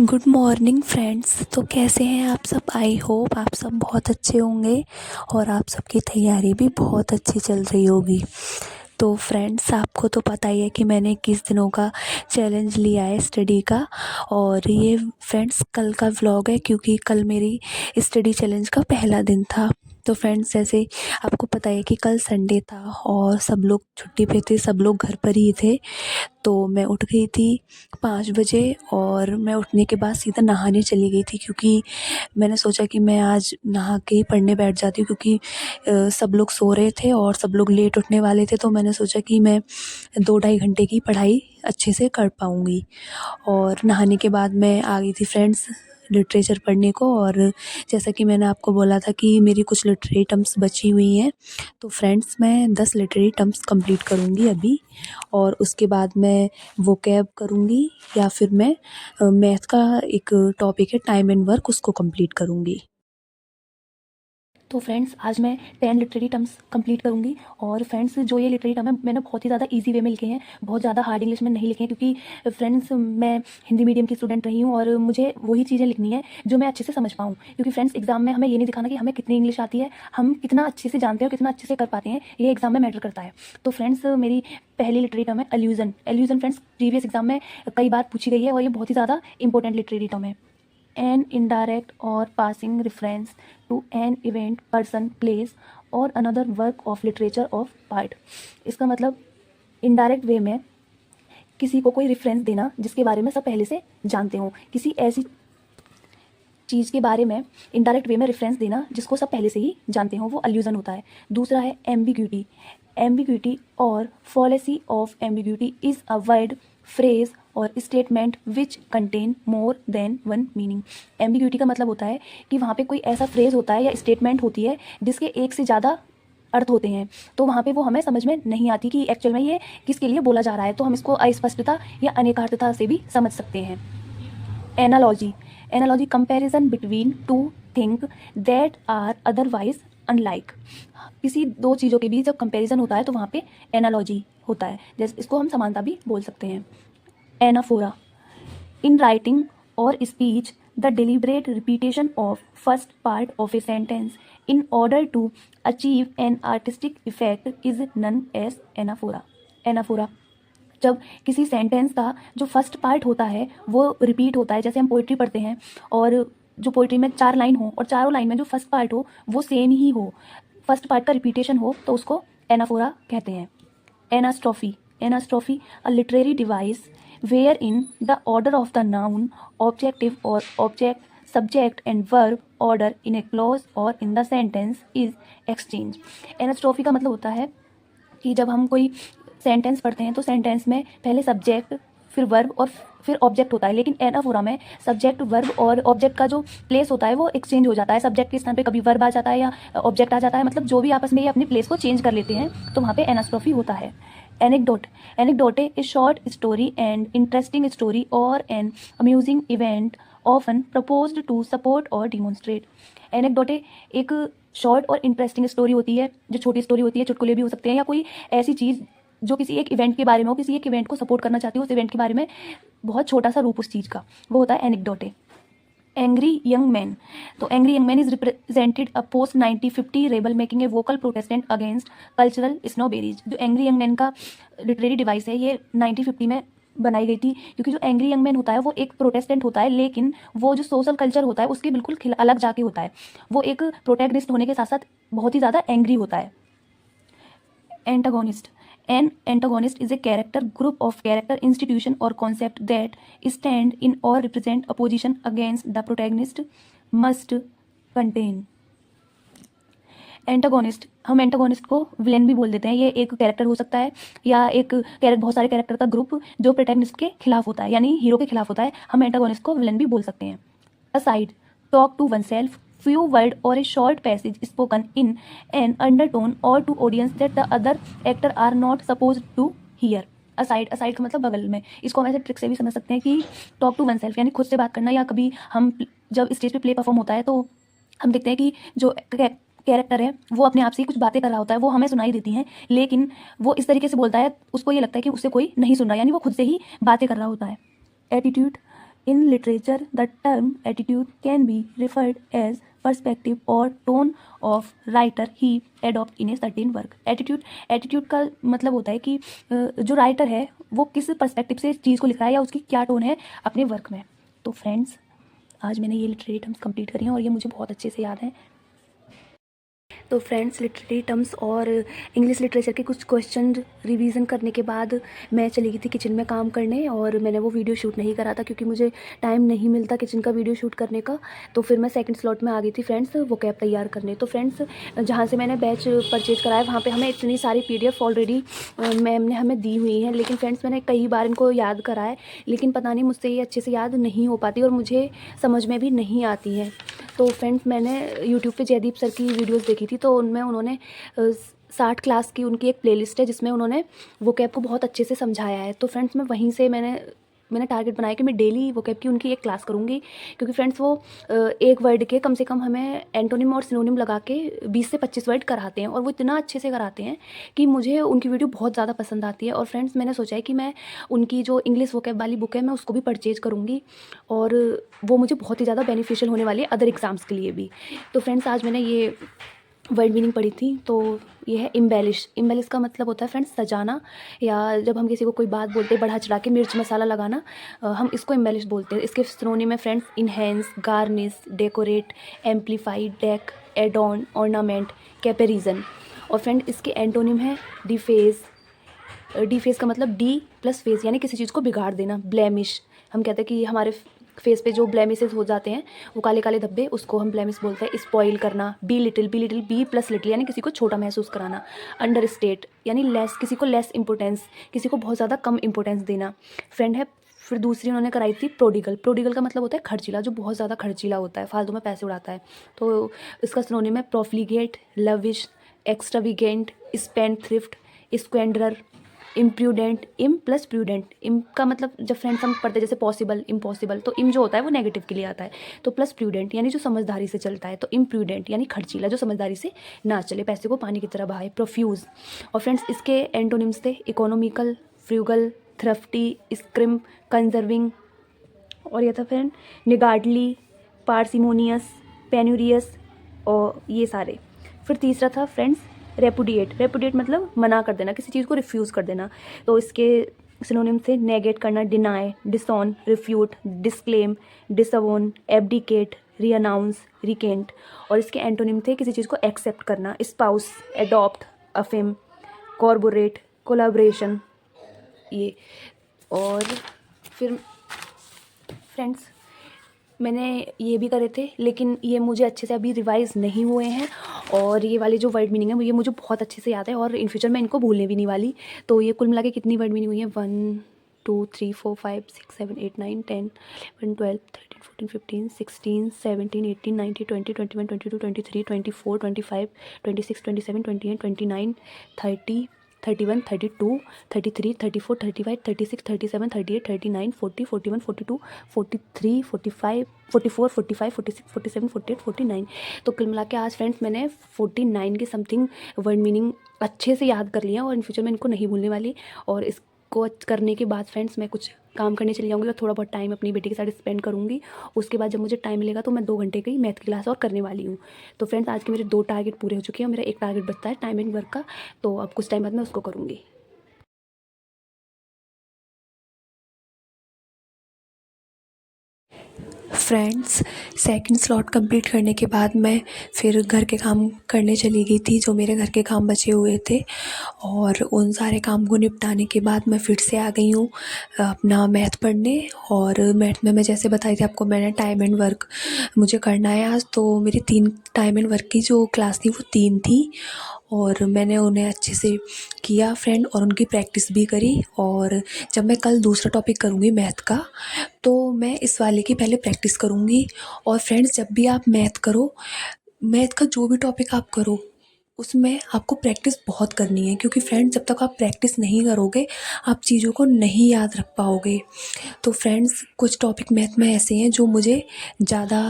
Good morning friends. तो कैसे हैं आप सब? आई होप आप सब बहुत अच्छे होंगे और आप सबकी तैयारी भी बहुत अच्छी चल रही होगी। तो फ्रेंड्स, आपको तो पता ही है कि मैंने किस दिनों का चैलेंज लिया है स्टडी का। और ये फ्रेंड्स कल का व्लॉग है, क्योंकि कल मेरी स्टडी चैलेंज का पहला दिन था। तो फ्रेंड्स, जैसे आपको पता है कि कल संडे था और सब लोग छुट्टी पे थे, सब लोग घर पर ही थे। तो मैं उठ गई थी 5 बजे और मैं उठने के बाद सीधा नहाने चली गई थी, क्योंकि मैंने सोचा कि मैं आज नहा के ही पढ़ने बैठ जाती हूँ, क्योंकि सब लोग सो रहे थे और सब लोग लेट उठने वाले थे। तो मैंने सोचा कि मैं 2-2.5 घंटे की पढ़ाई अच्छे से कर पाऊँगी। और नहाने के बाद मैं आ गई थी फ्रेंड्स लिटरेचर पढ़ने को। और जैसा कि मैंने आपको बोला था कि मेरी कुछ लिटरेरी टर्म्स बची हुई हैं, तो फ्रेंड्स मैं 10 लिटरेरी टर्म्स कंप्लीट करूँगी अभी। और उसके बाद मैं वोकैब करूँगी, या फिर मैं मैथ का एक टॉपिक है टाइम एंड वर्क, उसको कंप्लीट करूँगी। तो फ्रेंड्स, आज मैं 10 लिटरेरी टर्म्स कंप्लीट करूँगी। और फ्रेंड्स, जो ये लिटरेरी टर्म है मैंने बहुत ही ज़्यादा इजी वे में लिखे हैं, बहुत ज़्यादा हार्ड इंग्लिश में नहीं लिखे हैं, क्योंकि फ्रेंड्स मैं हिंदी मीडियम की स्टूडेंट रही हूँ और मुझे वही चीज़ें लिखनी है जो मैं अच्छे से समझ पाऊँ। क्योंकि फ्रेंड्स, एग्जाम में हमें ये नहीं दिखाना कि हमें कितनी इंग्लिश आती है, हम कितना अच्छे से जानते हैं और कितना अच्छे से कर पाते हैं, ये एग्जाम में मैटर करता है। तो फ्रेंड्स, मेरी पहली लिटरेरी टर्म है allusion. Allusion friends previous exam में कई बार पूछी गई है और ये बहुत ही ज़्यादा इंपॉर्टेंट लिटरेरी टर्म है। An indirect or passing reference to an event, person, place or another work of literature of part। इसका मतलब इनडायरेक्ट वे में किसी को कोई रेफरेंस देना जिसके बारे में सब पहले से जानते हो, किसी ऐसी चीज़ के बारे में इनडायरेक्ट वे में रेफरेंस देना जिसको सब पहले से ही जानते हो, वो अल्यूजन होता है। दूसरा है एम्बिग्यूटी। एम्बिग्यूटी और fallacy of ambiguity is a word, phrase और statement which contain more than one meaning. Ambiguity का मतलब होता है कि वहाँ पे कोई ऐसा फ्रेज होता है या स्टेटमेंट होती है जिसके एक से ज़्यादा अर्थ होते हैं, तो वहाँ पे वो हमें समझ में नहीं आती कि एक्चुअल में ये किसके लिए बोला जा रहा है। तो हम इसको अस्पष्टता या अनेकार्थता से भी समझ सकते हैं। Analogy. Analogy comparison between two thing that are otherwise unlike. किसी दो चीज़ों के बीच जब कंपैरिजन होता है तो वहाँ पे एनालॉजी होता है, जैसे इसको हम समानता भी बोल सकते हैं। एनाफोरा। इन राइटिंग और speech the deliberate repetition of first part of a sentence in order to achieve an artistic effect is known as anaphora. Anaphora जब किसी सेंटेंस का जो फर्स्ट पार्ट होता है वो रिपीट होता है, जैसे हम पोइट्री पढ़ते हैं और जो पोइट्री में 4 लाइन हो और चारों लाइन में जो फर्स्ट पार्ट हो वो सेम ही हो, फर्स्ट पार्ट का रिपीटेशन हो, तो उसको एनाफोरा कहते हैं। Anastrophe. Anastrophe a literary device where in the order of the noun, objective और object, subject and verb order in a clause और in the sentence is exchange. Anastrophe का मतलब होता है कि जब हम कोई सेंटेंस पढ़ते हैं तो सेंटेंस में पहले सब्जेक्ट, फिर वर्ब और फिर ऑब्जेक्ट होता है, लेकिन एनाफोरा में सब्जेक्ट, वर्ब और ऑब्जेक्ट का जो प्लेस होता है वो एक्सचेंज हो जाता है। सब्जेक्ट के स्थान पे कभी वर्ब आ जाता है या ऑब्जेक्ट आ जाता है, मतलब जो भी आपस में ये अपनी प्लेस को चेंज कर लेते हैं, तो वहाँ पे एनास्ट्रोफी होता है। Anecdote. Anecdote is short story and interesting story और an amusing event often proposed to support और डिमोन्स्ट्रेट। एनेक्डोटे एक शॉर्ट और इंटरेस्टिंग स्टोरी होती है, जो छोटी स्टोरी होती है, चुटकुले भी हो सकते हैं, या कोई ऐसी चीज़ जो किसी एक इवेंट के बारे में हो, किसी एक इवेंट को सपोर्ट करना चाहती हो, उस इवेंट के बारे में बहुत छोटा सा रूप उस चीज़ का, वो होता है एनेक्डोटे। Angry young man. तो angry young man is represented a post 1950 rebel making a vocal protestant against cultural snobberies. जो एंग्री यंग मैन का लिटरेरी डिवाइस है ये 1950 में बनाई गई थी, क्योंकि जो एंग्री यंग मैन होता है वो एक प्रोटेस्टेंट होता है, लेकिन वो जो सोशल कल्चर होता है उसके बिल्कुल अलग जाके होता है। वो एक प्रोटैगनिस्ट होने के साथ साथ बहुत ही ज़्यादा एंग्री होता है। Antagonist. An antagonist is a character group of character, institution or concept that stand in or represent a position against the protagonist must contain। Antagonist, हम एंटागोनिस्ट को विलेन भी बोल देते हैं। ये एक कैरेक्टर हो सकता है या एक बहुत सारे कैरेक्टर का ग्रुप जो प्रोटैगनिस्ट के खिलाफ होता है, यानी हीरो के खिलाफ होता है, हम एंटागोनिस्ट को विलेन भी बोल सकते हैं। Aside. Talk to oneself, few word or a short passage spoken in an undertone or to audience that the other actor are not supposed to hear। Aside. Aside का मतलब बगल में। इसको हम ऐसे ट्रिक से भी समझ सकते हैं कि टॉक टू वन सेल्फ यानी खुद से बात करना, या कभी हम जब स्टेज पे प्ले परफॉर्म होता है तो हम देखते हैं कि जो कैरेक्टर है वो अपने आप से कुछ बातें कर रहा होता है, वो हमें सुनाई देती हैं, लेकिन वो इस तरीके से बोलता है उसको ये लगता है कि उससे कोई नहीं सुन रहा, यानी वो खुद से ही बातें कर रहा होता है। Attitude. In literature, the term attitude can be referred as perspective or tone of writer he adopt in a certain work. Attitude का मतलब होता है कि जो राइटर है वो किस पर्सपेक्टिव से इस चीज़ को लिख रहा है या उसकी क्या टोन है अपने वर्क में। तो फ्रेंड्स, आज मैंने ये लिटरेरी टर्म्स कंप्लीट करी हैं और ये मुझे बहुत अच्छे से याद हैं। तो फ्रेंड्स, लिटरेरी टर्म्स और इंग्लिश लिटरेचर के कुछ क्वेश्चन रिवीजन करने के बाद मैं चली गई थी किचन में काम करने, और मैंने वो वीडियो शूट नहीं करा था क्योंकि मुझे टाइम नहीं मिलता किचन का वीडियो शूट करने का। तो फिर मैं सेकंड स्लॉट में आ गई थी फ्रेंड्स वो कैब तैयार करने। तो फ्रेंड्स, जहाँ से मैंने बैच परचेज़ कराया वहाँ पर हमें इतनी सारी PDF ऑलरेडी मैम ने हमें दी हुई हैं, लेकिन फ्रेंड्स मैंने कई बार इनको याद करा है, लेकिन पता नहीं मुझसे ये अच्छे से याद नहीं हो पाती और मुझे समझ में भी नहीं आती हैं। तो फ्रेंड्स, मैंने यूट्यूब पे जयदीप सर की वीडियोस देखी थी, तो उनमें उन्होंने 60 क्लास की उनकी एक प्लेलिस्ट है जिसमें उन्होंने वोकैब को बहुत अच्छे से समझाया है। तो फ्रेंड्स, मैं वहीं से मैंने टारगेट बनाया कि मैं डेली वोकैब की उनकी एक क्लास करूँगी, क्योंकि फ्रेंड्स वो एक वर्ड के कम से कम हमें एंटोनिम और सिनोनिम लगा के 20 से 25 वर्ड कराते हैं, और वो इतना अच्छे से कराते हैं कि मुझे उनकी वीडियो बहुत ज़्यादा पसंद आती है। और फ्रेंड्स, मैंने सोचा है कि मैं उनकी जो इंग्लिश वोकैब वाली बुक है मैं उसको भी परचेज़ करूँगी, और वो मुझे बहुत ही ज़्यादा बेनिफिशियल होने वाली है अदर एग्ज़ाम्स के लिए भी। तो फ्रेंड्स, आज मैंने ये वर्ड मीनिंग पढ़ी थी, तो ये है इम्बेलिश। इम्बेलिश का मतलब होता है फ्रेंड्स सजाना, या जब हम किसी को कोई बात बोलते हैं बढ़ा चढ़ा के मिर्च मसाला लगाना, हम इसको इम्बेलिश बोलते हैं। इसके सिनोनिम है friends enhance, garnish, decorate, amplify, deck, adorn, ornament, caparison. और फ्रेंड, इसके एंटोनिम है डिफेस। डिफेस का मतलब डी प्लस फेस, यानी किसी चीज़ को बिगाड़ देना। ब्लेमिश, हम कहते हैं कि हमारे फेस पे जो ब्लेमिसेस हो जाते हैं वो काले काले धब्बे, उसको हम ब्लेमिश बोलते हैं। स्पॉइल करना। Belittle be plus little, यानी किसी को छोटा महसूस कराना। अंडर स्टेट यानी लेस, किसी को लेस इंपॉर्टेंस, किसी को बहुत ज़्यादा कम इंपॉर्टेंस देना। फ्रेंड है। फिर दूसरी उन्होंने कराई थी प्रोडिगल। प्रोडिगल का मतलब होता है खर्चीला, जो बहुत ज़्यादा खर्चीला होता है, फालतू में पैसे उड़ाता है। तो इसका सिनोनिम है प्रोफ्लिगेट, लविश, एक्स्ट्राविगेंट, स्पेंड थ्रिफ्ट, स्क्वेंडरर, इम्प्रूडेंट। इम प्लस प्रूडेंट, इम का मतलब जब फ्रेंड्स हम पढ़ते हैं जैसे पॉसिबल, इम्पॉसिबल, तो इम जो होता है वो नेगेटिव के लिए आता है। तो प्लस प्रूडेंट यानी जो समझदारी से चलता है। तो इम्प्रूडेंट यानी खर्चीला, जो समझदारी से ना चले, पैसे को पानी की तरह बहाए। प्रोफ्यूज। और फ्रेंड्स, इसके एंटोनिम्स थे इकोनॉमिकल, फ्रूगल, थ्रफ्टी, स्क्रिम, कंजर्विंग। और यह था फ्रेंड निगार्डली, पार्सिमोनियस, पेन्यूरियस, और ये सारे। फिर तीसरा था फ्रेंड्स रेपुडिएट। रेपुडिएट मतलब मना कर देना, किसी चीज़ को रिफ्यूज़ कर देना। तो इसके सिनोनिम से नेगेट करना, deny, disown, refute, disclaim, disavow, abdicate, renounce, recant. और इसके एंटोनिम थे किसी चीज़ को एक्सेप्ट करना, espouse, adopt, affirm, corroborate, collaboration, ये। और फिर फ्रेंड्स, मैंने ये भी करे थे, लेकिन ये मुझे अच्छे से अभी रिवाइज़ नहीं हुए हैं, और ये वाले जो वर्ड मीनिंग है ये मुझे बहुत अच्छे से याद है, और इन फ्यूचर मैं इनको भूलने भी नहीं वाली। तो ये कुल मिला के कितनी वर्ड मीनिंग हुई है? 1 2 3 4 5 6 7 8 9 10 11 12 13 14 15 16 17 18 19 20 21 22 23 24 25 26 27 28 29 30 31 32 33 34 35 36 37 38 39 40 41 42 43 45 44 45 46 47 48 49। तो कुल मिला के आज फ्रेंड्स मैंने 49 के समथिंग वर्ड मीनिंग अच्छे से याद कर लिया, और इन फ्यूचर मैं इनको नहीं भूलने वाली। और इसको करने के बाद फ्रेंड्स मैं कुछ काम करने चली जाऊँगी और थोड़ा बहुत टाइम अपनी बेटी के साथ स्पेंड करूँगी। उसके बाद जब मुझे टाइम मिलेगा तो मैं 2 घंटे की मैथ की क्लास और करने वाली हूँ। तो फ्रेंड्स, आज के मेरे 2 टारगेट पूरे हो चुके हैं, और मेरा एक टारगेट बचता है टाइम एंड वर्क का, तो अब कुछ टाइम बाद मैं उसको करूँगी। फ्रेंड्स, सेकंड स्लॉट कंप्लीट करने के बाद मैं फिर घर के काम करने चली गई थी, जो मेरे घर के काम बचे हुए थे, और उन सारे काम को निपटाने के बाद मैं फिर से आ गई हूँ अपना मैथ पढ़ने। और मैथ में मैं जैसे बताई थी आपको, मैंने टाइम एंड वर्क मुझे करना है आज, तो मेरी 3 टाइम एंड वर्क की जो क्लास थी वो 3 थी, और मैंने उन्हें अच्छे से किया फ्रेंड, और उनकी प्रैक्टिस भी करी। और जब मैं कल दूसरा टॉपिक करूँगी मैथ का, तो मैं इस वाले की पहले प्रैक्टिस करूँगी। और फ्रेंड्स, जब भी आप मैथ करो, मैथ का जो भी टॉपिक आप करो, उसमें आपको प्रैक्टिस बहुत करनी है, क्योंकि फ्रेंड्स जब तक आप प्रैक्टिस नहीं करोगे आप चीज़ों को नहीं याद रख पाओगे। तो फ्रेंड्स, कुछ टॉपिक मैथ में ऐसे हैं जो मुझे ज़्यादा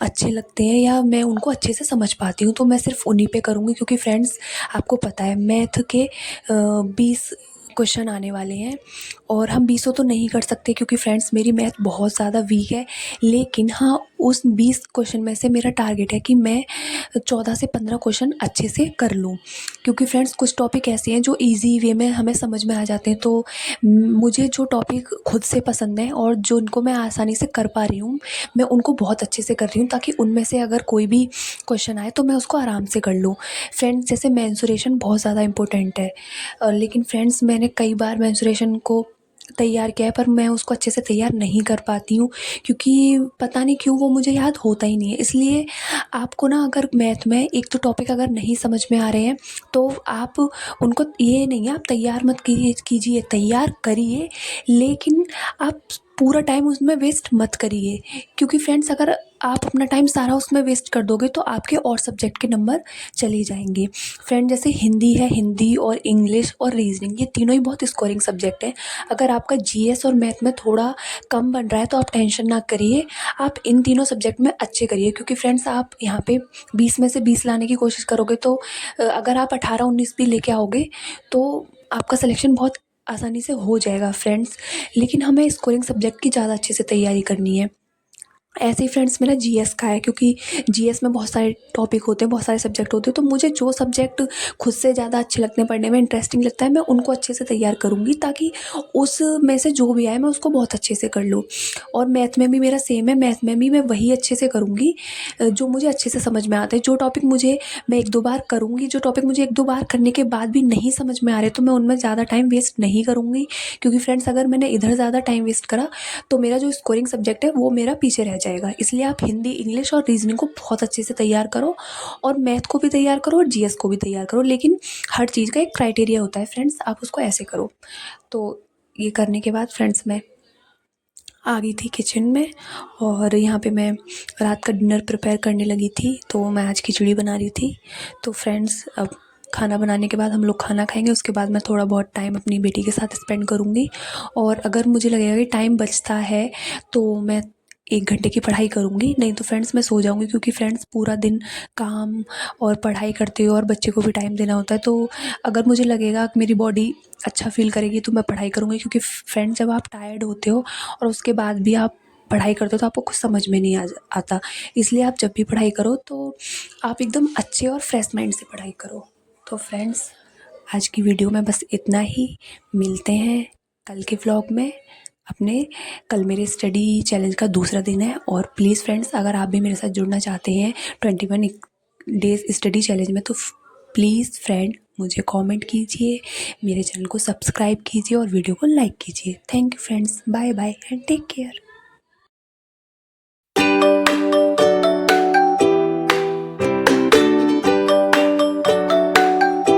अच्छे लगते हैं, या मैं उनको अच्छे से समझ पाती हूँ, तो मैं सिर्फ उन्हीं पे करूँगी। क्योंकि फ्रेंड्स, आपको पता है मैथ के 20 क्वेश्चन आने वाले हैं, और हम 20 तो नहीं कर सकते क्योंकि फ्रेंड्स मेरी मैथ बहुत ज़्यादा वीक है, लेकिन हाँ उस 20 क्वेश्चन में से मेरा टारगेट है कि मैं 14 से 15 क्वेश्चन अच्छे से कर लूँ। क्योंकि फ्रेंड्स कुछ टॉपिक ऐसे हैं जो ईज़ी वे में हमें समझ में आ जाते हैं, तो मुझे जो टॉपिक खुद से पसंद है और जो उनको मैं आसानी से कर पा रही हूँ, मैं उनको बहुत अच्छे से कर रही हूँ, ताकि उनमें से अगर कोई भी क्वेश्चन आए तो मैं उसको आराम से कर लूँ। फ्रेंड्स जैसे मेंसुरेशन बहुत ज़्यादा इम्पोर्टेंट है, लेकिन फ्रेंड्स मैंने कई बार मेंसुरेशन को तैयार किया है, पर मैं उसको अच्छे से तैयार नहीं कर पाती हूँ, क्योंकि पता नहीं क्यों वो मुझे याद होता ही नहीं है। इसलिए आपको ना, अगर मैथ में एक तो टॉपिक अगर नहीं समझ में आ रहे हैं, तो आप उनको, ये नहीं है आप तैयार मत कीजिए, तैयार करिए, लेकिन आप पूरा टाइम उसमें वेस्ट मत करिए। क्योंकि फ्रेंड्स अगर आप अपना टाइम सारा उसमें वेस्ट कर दोगे तो आपके और सब्जेक्ट के नंबर चले जाएंगे। फ्रेंड जैसे हिंदी है, हिंदी और इंग्लिश और रीजनिंग, ये तीनों ही बहुत स्कोरिंग सब्जेक्ट हैं। अगर आपका जीएस और मैथ में थोड़ा कम बन रहा है तो आप टेंशन ना करिए, आप इन तीनों सब्जेक्ट में अच्छे करिए। क्योंकि फ्रेंड्स आप यहाँ पे 20 में से 20 लाने की कोशिश करोगे, तो अगर आप 18-19 भी लेके आओगे तो आपका सिलेक्शन बहुत आसानी से हो जाएगा फ्रेंड्स। लेकिन हमें स्कोरिंग सब्जेक्ट की ज़्यादा अच्छे से तैयारी करनी है। ऐसे ही फ्रेंड्स मेरा जीएस का है, क्योंकि जीएस में बहुत सारे टॉपिक होते हैं, बहुत सारे सब्जेक्ट होते हैं, तो मुझे जो सब्जेक्ट खुद से ज़्यादा अच्छे लगते हैं, पढ़ने में इंटरेस्टिंग लगता है, मैं उनको अच्छे से तैयार करूँगी, ताकि उसमें से जो भी आए मैं उसको बहुत अच्छे से कर लूँ। और मैथ में भी मेरा सेम है, मैथ में भी मैं वही अच्छे से करूँगी जो मुझे अच्छे से समझ में आता है। जो टॉपिक मुझे मैं 1-2 बार करूँगी, जो टॉपिक मुझे 1-2 बार करने के बाद भी नहीं समझ में आ रहे, तो मैं उनमें ज़्यादा टाइम वेस्ट नहीं करूँगी। क्योंकि फ्रेंड्स अगर मैंने इधर ज़्यादा टाइम वेस्ट करा तो मेरा जो स्कोरिंग सब्जेक्ट है वो मेरा पीछे रह जाएगा। इसलिए आप हिंदी, इंग्लिश और रीजनिंग को बहुत अच्छे से तैयार करो, और मैथ को भी तैयार करो और जीएस को भी तैयार करो। लेकिन हर चीज़ का एक क्राइटेरिया होता है फ्रेंड्स, आप उसको ऐसे करो। तो ये करने के बाद फ्रेंड्स मैं आ गई थी किचन में, और यहाँ पे मैं रात का डिनर प्रिपेयर करने लगी थी। तो मैं आज खिचड़ी बना रही थी। तो फ्रेंड्स अब खाना बनाने के बाद हम लोग खाना खाएंगे, उसके बाद मैं थोड़ा बहुत टाइम अपनी बेटी के साथ स्पेंड करूँगी। और अगर मुझे लगेगा कि टाइम बचता है तो मैं 1 घंटे की पढ़ाई करूँगी, नहीं तो फ्रेंड्स मैं सो जाऊँगी। क्योंकि फ्रेंड्स पूरा दिन काम और पढ़ाई करते हो और बच्चे को भी टाइम देना होता है, तो अगर मुझे लगेगा कि मेरी बॉडी अच्छा फील करेगी तो मैं पढ़ाई करूँगी। क्योंकि फ्रेंड्स जब आप टायर्ड होते हो और उसके बाद भी आप पढ़ाई करते हो तो आपको कुछ समझ में नहीं आता। इसलिए आप जब भी पढ़ाई करो तो आप एकदम अच्छे और फ्रेश माइंड से पढ़ाई करो। तो फ्रेंड्स आज की वीडियो में बस इतना ही। मिलते हैं कल के व्लॉग में अपने। कल मेरे स्टडी चैलेंज का दूसरा दिन है, और प्लीज़ फ्रेंड्स अगर आप भी मेरे साथ जुड़ना चाहते हैं 21 डेज स्टडी चैलेंज में, तो प्लीज़ फ्रेंड मुझे कमेंट कीजिए, मेरे चैनल को सब्सक्राइब कीजिए और वीडियो को लाइक कीजिए। Thank you friends, bye bye and take care.